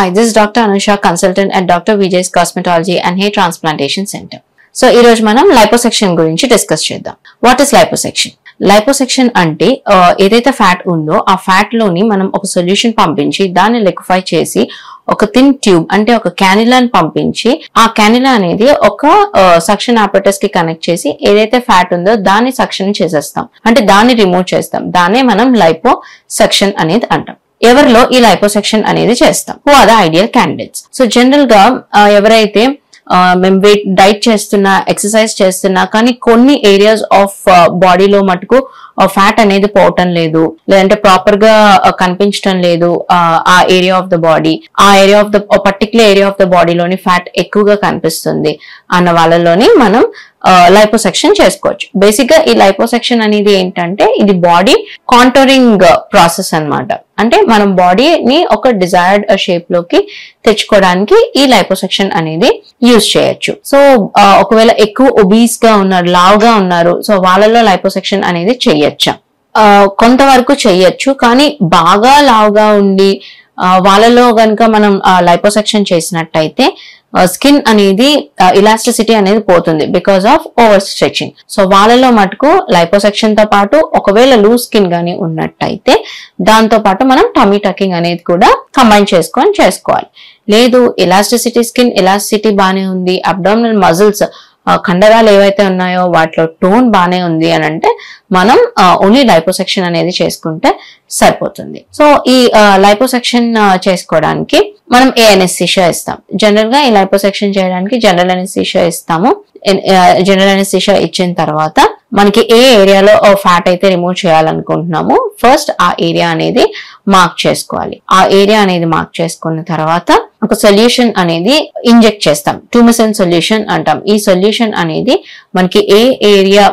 Hi, this is Dr. Anusha, consultant at Dr. Vijay's Cosmetology and Hair Transplantation Center. So, ఈ రోజు మనం liposuction గురించి discuss చేద్దాం. What is liposuction? liposuction అంటే ఏదైతే ఫ్యాట్ ఉందో ఆ ఫ్యాట్ లోని మనం ఒక సొల్యూషన్ పంపించి దాన్ని లిక్విఫై చేసి ఒక థిన్ ట్యూబ్ అంటే ఒక క్యానిలాని పంపించి ఆ క్యానిలా అనేది ఒక సక్షన్ ఆపరేటర్స్ కి కనెక్ట్ చేసి ఏదైతే ఫ్యాట్ ఉందో దాన్ని సక్షన్ చేసేస్తాం, అంటే దాన్ని రిమూవ్ చేస్తాం. దాన్నే మనం liposuction అనేది అంటాం. ఎవరిలో ఈ liposuction అనేది చేస్తాం? Who are the ideal candidates? So general గా ఎవరైతే మేము డైట్ చేస్తున్నా, ఎక్సర్సైజ్ చేస్తున్నా కానీ కొన్ని ఏరియాస్ ఆఫ్ బాడీలో మటుకు ఫ్యాట్ అనేది పోవటం లేదు, లేదంటే ప్రాపర్ గా కనిపించడం లేదు, ఆ ఏరియా ఆఫ్ ద బాడీ, ఆ area of the particular area of the బాడీలోని ఫ్యాట్ ఎక్కువగా కనిపిస్తుంది అన్న వాళ్ళలోని మనం liposuction చేసుకోవచ్చు. బేసిక్ గా ఈ liposuction అనేది ఏంటంటే ఇది బాడీ కాంటోరింగ్ ప్రాసెస్ అన్నమాట. అంటే మనం బాడీని ఒక డిజైర్డ్ షేప్ లోకి తెచ్చుకోవడానికి ఈ liposuction అనేది యూజ్ చేయొచ్చు. సో ఒకవేళ ఎక్కువ ఒబీస్ గా ఉన్నారు, లావుగా ఉన్నారు, సో వాళ్ళలో liposuction అనేది చెయ్యొచ్చా? కొంతవరకు చెయ్యొచ్చు, కానీ బాగా లావుగా ఉండి వాళ్ళలో గనుక మనం liposuction చేసినట్టయితే స్కిన్ అనేది ఇలాస్టిసిటీ అనేది పోతుంది because of over stretching. So వాళ్ళలో మటుకు liposuction తో పాటు ఒకవేళ లూజ్ స్కిన్ గానీ ఉన్నట్టయితే దాంతో పాటు మనం టమీ టకింగ్ అనేది కూడా కంబైన్ చేసుకోవాలి. లేదు ఎలాస్టిసిటీ, స్కిన్ ఎలాస్టిసిటీ బానే ఉంది, అబ్డామినల్ మజిల్స్ కండరాలు ఏవైతే ఉన్నాయో వాటిలో టోన్ బానే ఉంది అని అంటే మనం ఓన్లీ liposuction అనేది చేసుకుంటే సరిపోతుంది. సో ఈ liposuction చేసుకోవడానికి మనం ఏ అనెస్థీషియా ఇస్తాం. జనరల్ గా ఈ liposuction చేయడానికి జనరల్ అనెస్థీషియా ఇస్తాము. జనరల్ అనెస్థీషియా ఇచ్చిన తర్వాత మనకి ఏ ఏరియాలో ఫ్యాట్ అయితే రిమూవ్ చేయాలనుకుంటున్నామో ఫస్ట్ ఆ ఏరియా అనేది మార్క్ చేసుకోవాలి. ఆ ఏరియా అనేది మార్క్ చేసుకున్న తర్వాత ఒక సొల్యూషన్ అనేది ఇంజెక్ట్ చేస్తాం, ట్యూమిసిన్ సొల్యూషన్ అంటాం. ఈ సొల్యూషన్ అనేది మనకి ఏ ఏరియా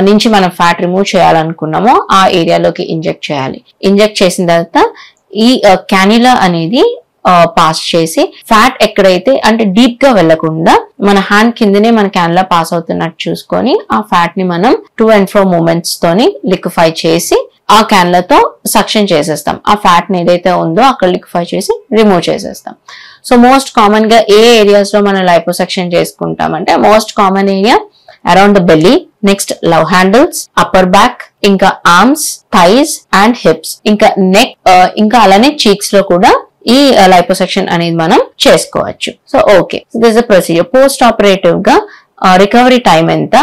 నుంచి మనం ఫ్యాట్ రిమూవ్ చేయాలనుకున్నామో ఆ ఏరియాలోకి ఇంజెక్ట్ చేయాలి. ఇంజెక్ట్ చేసిన తర్వాత ఈ క్యానిలా అనేది పాస్ చేసి ఫ్యాట్ ఎక్కడైతే అంటే డీప్ గా వెళ్లకుండా మన హ్యాండ్ కిందనే మన క్యానిలా పాస్ అవుతున్నట్టు చూసుకొని ఆ ఫ్యాట్ ని మనం 2 and 4 మూమెంట్స్ తోని లిక్విఫై చేసి ఆ క్యానిలాతో సక్షన్ చేసేస్తాం. ఆ ఫ్యాట్ ని ఏదైతే ఉందో అక్కడ లిక్విఫై చేసి రిమూవ్ చేసేస్తాం. సో మోస్ట్ కామన్ గా ఏ ఏరియాస్ లో మనం liposuction చేసుకుంటాం అంటే most common area around the belly, next love handles, upper back, ఇంకా ఆర్మ్స్, థైస్ అండ్ హిప్స్, ఇంకా నెక్, ఇంకా అలానే చీక్స్ లో కూడా ఈ liposuction అనేది మనం చేసుకోవచ్చు. So okay, this is procedure. Post operative గా రికవరీ టైం ఎంత,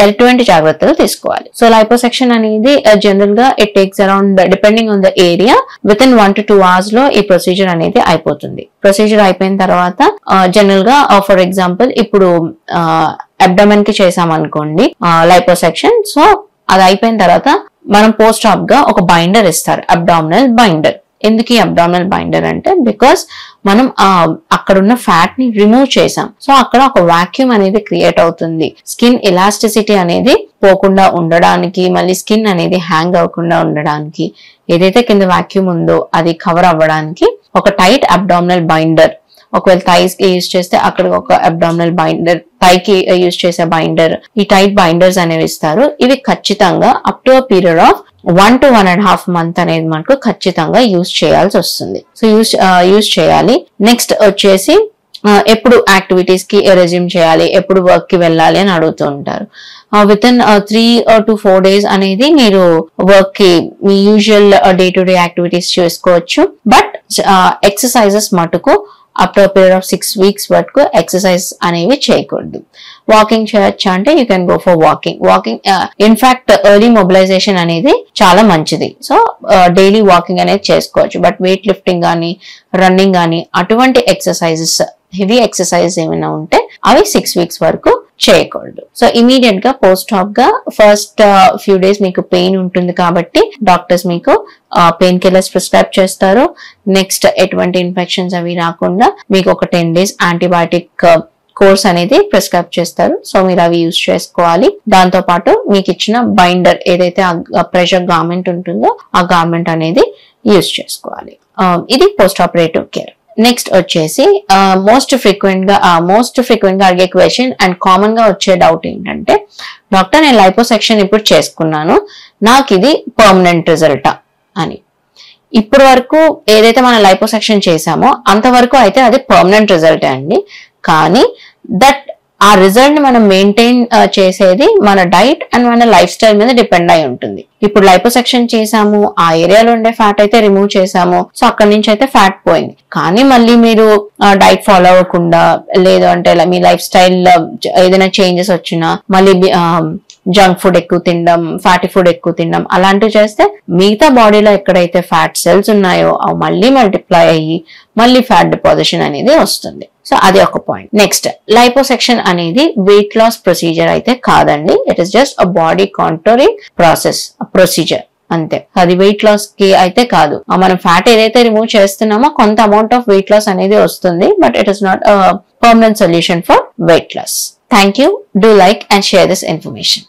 ఎటువంటి జాగ్రత్తలు తీసుకోవాలి? సో liposuction అనేది జనరల్ గా it takes around depending on the area with in 1 to 2 hours లో ఈ ప్రొసీజర్ అనేది అయిపోతుంది. ప్రొసీజర్ అయిపోయిన తర్వాత జనరల్ గా ఫర్ ఎగ్జాంపుల్ ఇప్పుడు అబ్డోమెన్ కి చేసామనుకోండి liposuction. సో అది అయిపోయిన తర్వాత మనం పోస్ట్ ఆప్ గా ఒక బైండర్ ఇస్తారు, అబ్డామినల్ బైండర్. ఎందుకు ఈ అబ్డామినల్ బైండర్ అంటే బికాస్ మనం అక్కడున్న ఫ్యాట్ ని రిమూవ్ చేసాం. సో అక్కడ ఒక వాక్యూమ్ అనేది క్రియేట్ అవుతుంది. స్కిన్ ఎలాస్టిసిటీ అనేది పోకుండా ఉండడానికి, మళ్ళీ స్కిన్ అనేది హ్యాంగ్ అవ్వకుండా ఉండడానికి, ఏదైతే కింద వాక్యూమ్ ఉందో అది కవర్ అవ్వడానికి ఒక టైట్ అబ్డామినల్ బైండర్. ఒకవేళ థైస్ కి యూజ్ చేస్తే అక్కడ ఒక అబ్డామినల్ బైండర్, థై కి యూజ్ చేసే బైండర్, ఈ టైట్ బైండర్స్ అనేవి ఇస్తారు. ఇవి ఖచ్చితంగా up to period of 1 to 1.5 month అనేది మనకు ఖచ్చితంగా యూజ్ చేయాల్సి వస్తుంది. సో యూజ్ చేయాలి. నెక్స్ట్ వచ్చేసి ఎప్పుడు యాక్టివిటీస్ కి రెజ్యూమ్ చేయాలి, ఎప్పుడు వర్క్ కి వెళ్ళాలి అని అడుగుతూ ఉంటారు. విత్ ఇన్ 3 to 4 days అనేది మీరు వర్క్ కి మీ usual day to day activities చేసుకోవచ్చు. బట్ ఎక్సర్సైజెస్ మటుకు up to period of 6 weeks వరకు ఎక్సర్సైజ్ అనేవి చేయకూడదు. వాకింగ్ చేయొచ్చా అంటే you can go for walking. In fact early mobilisation అనేది చాలా మంచిది. సో డైలీ వాకింగ్ అనేది చేసుకోవచ్చు. బట్ వెయిట్ లిఫ్టింగ్ కానీ, రన్నింగ్ కానీ అటువంటి ఎక్సర్సైజెస్, హెవీ ఎక్సర్సైజ్ ఏమైనా ఉంటే అవి 6 weeks వరకు చేయకూడదు. సో ఇమీడియట్ గా పోస్ట్ ఆప్ గా ఫస్ట్ ఫ్యూ డేస్ మీకు పెయిన్ ఉంటుంది కాబట్టి డాక్టర్స్ మీకు పెయిన్ కిల్లర్స్ ప్రిస్క్రైబ్ చేస్తారు. నెక్స్ట్ ఎటువంటి ఇన్ఫెక్షన్స్ అవి రాకుండా మీకు ఒక 10 days యాంటీబయాటిక్ కోర్స్ అనేది ప్రిస్క్రైబ్ చేస్తారు. సో మీరు అవి యూజ్ చేసుకోవాలి. దాంతో పాటు మీకు ఇచ్చిన బైండర్ ఏదైతే ప్రెషర్ గార్మెంట్ ఉంటుందో ఆ గార్మెంట్ అనేది యూజ్ చేసుకోవాలి. ఇది పోస్ట్ ఆపరేటివ్ కేర్. నెక్స్ట్ వచ్చేసి మోస్ట్ ఫ్రీక్వెంట్ గా అడిగే క్వశ్చన్ అండ్ కామన్ గా వచ్చే డౌట్ ఏంటంటే, డాక్టర్ నేను liposuction ఇప్పుడు చేసుకున్నాను, నాకు ఇది పర్మనెంట్ రిజల్టా అని. ఇప్పటి వరకు ఏదైతే మనం లైపోసెక్షన్ చేసామో అంతవరకు అయితే అది పర్మనెంట్ రిజల్ట్ అండి. కానీ ఆ రిజల్ట్ ని మనం మెయింటైన్ చేసేది మన డైట్ అండ్ మన లైఫ్ స్టైల్ మీద డిపెండ్ అయి ఉంటుంది. ఇప్పుడు లైపోసెక్షన్ చేసాము, ఆ ఏరియాలో ఉండే ఫ్యాట్ అయితే రిమూవ్ చేసాము, సో అక్కడి నుంచి అయితే ఫ్యాట్ పోయింది. కానీ మళ్ళీ మీరు డైట్ ఫాలో అవ్వకుండా, లేదు అంటే మీ లైఫ్ స్టైల్ ఏదైనా చేంజెస్ వచ్చినా మళ్ళీ జంక్ ఫుడ్ ఎక్కువ తినడం, ఫ్యాటీ ఫుడ్ ఎక్కువ తినడం అలాంటివి చేస్తే మిగతా బాడీలో ఎక్కడైతే ఫ్యాట్ సెల్స్ ఉన్నాయో అవి మళ్ళీ మల్టిప్లై అయ్యి మళ్ళీ ఫ్యాట్ డిపాజిషన్ అనేది వస్తుంది. సో అది ఒక పాయింట్. నెక్స్ట్, లైపోసెక్షన్ అనేది వెయిట్ లాస్ ప్రొసీజర్ అయితే కాదండి. It is just a body contouring procedure అంతే. అది వెయిట్ లాస్ కి అయితే కాదు. మనం ఫ్యాట్ ఏదైతే రిమూవ్ చేస్తున్నామో కొంత అమౌంట్ ఆఫ్ వెయిట్ లాస్ అనేది వస్తుంది, but it is not permanent solution for weight loss. Thank you. Do like and share this information.